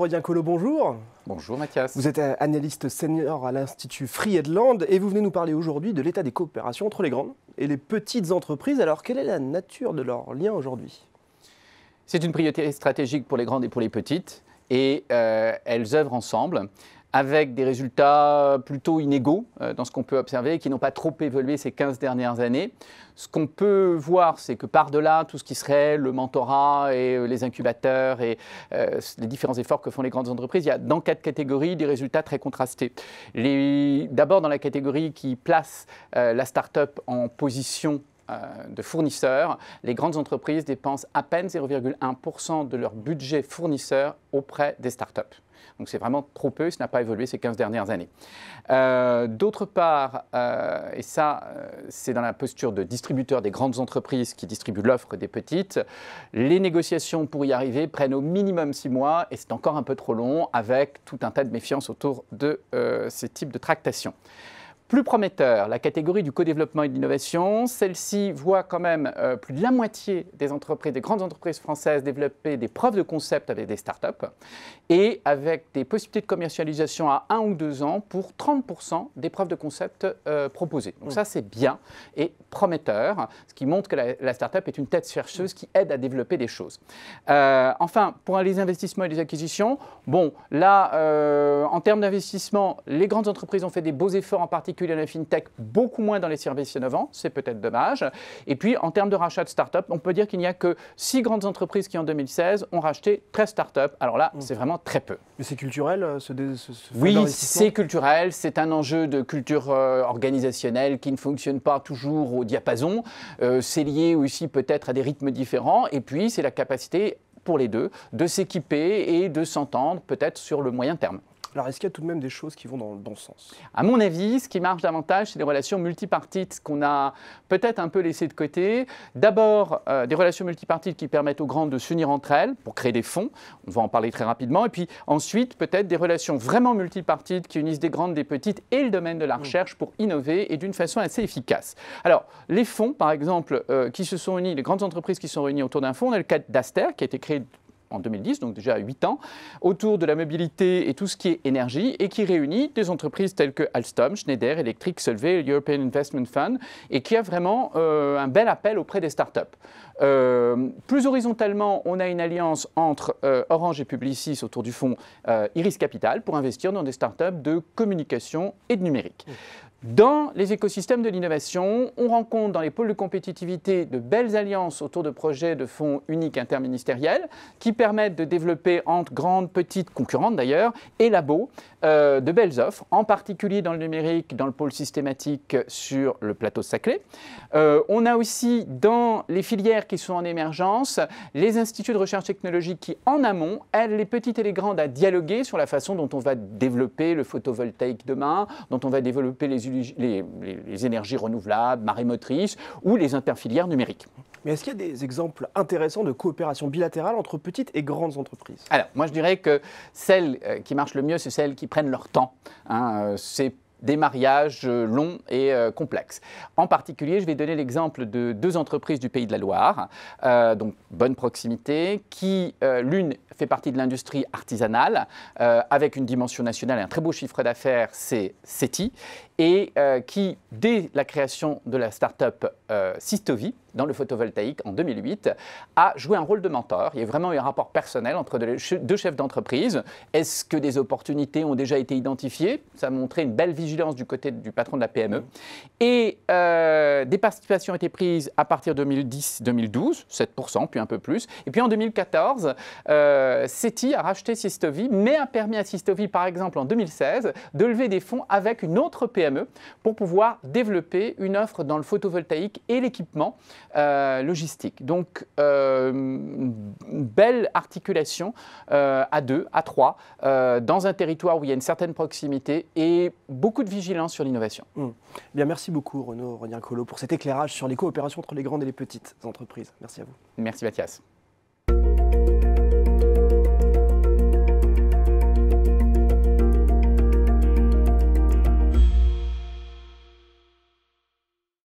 Rodincolo, bonjour. Bonjour Mathias. Vous êtes analyste senior à l'Institut Free Land et vous venez nous parler aujourd'hui de l'état des coopérations entre les grandes et les petites entreprises. Alors, quelle est la nature de leur lien aujourd'hui? C'est une priorité stratégique pour les grandes et pour les petites et elles œuvrent ensemble avec des résultats plutôt inégaux dans ce qu'on peut observer, qui n'ont pas trop évolué ces 15 dernières années. Ce qu'on peut voir, c'est que par-delà tout ce qui serait le mentorat et les incubateurs et les différents efforts que font les grandes entreprises, il y a dans 4 catégories des résultats très contrastés. D'abord dans la catégorie qui place la start-up en position de fournisseurs, les grandes entreprises dépensent à peine 0,1% de leur budget fournisseur auprès des startups. Donc c'est vraiment trop peu, ça n'a pas évolué ces 15 dernières années. D'autre part, et ça c'est dans la posture de distributeur des grandes entreprises qui distribuent l'offre des petites, les négociations pour y arriver prennent au minimum 6 mois et c'est encore un peu trop long avec tout un tas de méfiance autour de ces types de tractations. Plus prometteur, la catégorie du co-développement et de l'innovation, celle-ci voit quand même plus de la moitié des entreprises, des grandes entreprises françaises développer des preuves de concept avec des startups et avec des possibilités de commercialisation à 1 ou 2 ans pour 30% des preuves de concept proposées. Donc ça, c'est bien et prometteur, ce qui montre que la startup est une tête chercheuse qui aide à développer des choses. Enfin, pour les investissements et les acquisitions, bon, là, en termes d'investissement, les grandes entreprises ont fait des beaux efforts, en particulier dans la fintech, beaucoup moins dans les services innovants, c'est peut-être dommage. Et puis, en termes de rachat de start-up, on peut dire qu'il n'y a que 6 grandes entreprises qui, en 2016, ont racheté 13 start-up. Alors là, c'est vraiment très peu. Mais c'est culturel, Oui, c'est culturel, c'est un enjeu de culture organisationnelle qui ne fonctionne pas toujours au diapason. C'est lié aussi peut-être à des rythmes différents. Et puis, c'est la capacité, pour les deux, de s'équiper et de s'entendre peut-être sur le moyen terme. Alors, est-ce qu'il y a tout de même des choses qui vont dans le bon sens? À mon avis, ce qui marche davantage, c'est les relations multipartites qu'on a peut-être un peu laissées de côté. D'abord, des relations multipartites qui permettent aux grandes de s'unir entre elles pour créer des fonds. On va en parler très rapidement. Et puis ensuite, peut-être des relations vraiment multipartites qui unissent des grandes, des petites et le domaine de la recherche pour innover et d'une façon assez efficace. Alors, les fonds, par exemple, qui se sont unis, les grandes entreprises qui sont réunies autour d'un fonds, on a le cas d'Aster qui a été créé en 2010, donc déjà à 8 ans, autour de la mobilité et tout ce qui est énergie, et qui réunit des entreprises telles que Alstom, Schneider Electric, Solvay, European Investment Fund, et qui a vraiment un bel appel auprès des startups. Plus horizontalement, on a une alliance entre Orange et Publicis autour du fonds Iris Capital pour investir dans des startups de communication et de numérique. Dans les écosystèmes de l'innovation, on rencontre dans les pôles de compétitivité de belles alliances autour de projets de fonds uniques interministériels qui permettent de développer entre grandes, petites, concurrentes d'ailleurs, et labos, de belles offres, en particulier dans le numérique, dans le pôle systématique sur le plateau de Saclay. On a aussi dans les filières qui sont en émergence, les instituts de recherche technologique qui en amont aident les petites et les grandes à dialoguer sur la façon dont on va développer le photovoltaïque demain, dont on va développer les énergies renouvelables, marémotrices ou les interfilières numériques. Mais est-ce qu'il y a des exemples intéressants de coopération bilatérale entre petites et grandes entreprises? Alors, moi je dirais que celles qui marchent le mieux, c'est celles qui prennent leur temps. C'est des mariages longs et complexes. En particulier, je vais donner l'exemple de 2 entreprises du Pays de la Loire, donc bonne proximité, qui l'une fait partie de l'industrie artisanale, avec une dimension nationale et un très beau chiffre d'affaires, c'est SETI, et qui, dès la création de la start-up Systovi, dans le photovoltaïque en 2008, a joué un rôle de mentor. Il y a vraiment eu un rapport personnel entre 2 chefs d'entreprise. Est-ce que des opportunités ont déjà été identifiées? Ça a montré une belle vigilance du côté du patron de la PME. Et des participations ont été prises à partir de 2010-2012, 7%, puis un peu plus. Et puis en 2014, SETI a racheté Systovi, mais a permis à Systovi, par exemple en 2016, de lever des fonds avec une autre PME pour pouvoir développer une offre dans le photovoltaïque et l'équipement logistique. Donc, une belle articulation à 2, à 3, dans un territoire où il y a une certaine proximité et beaucoup de vigilance sur l'innovation. Bien, merci beaucoup Renaud Rodincolo pour cet éclairage sur les coopérations entre les grandes et les petites entreprises. Merci à vous. Merci Mathias.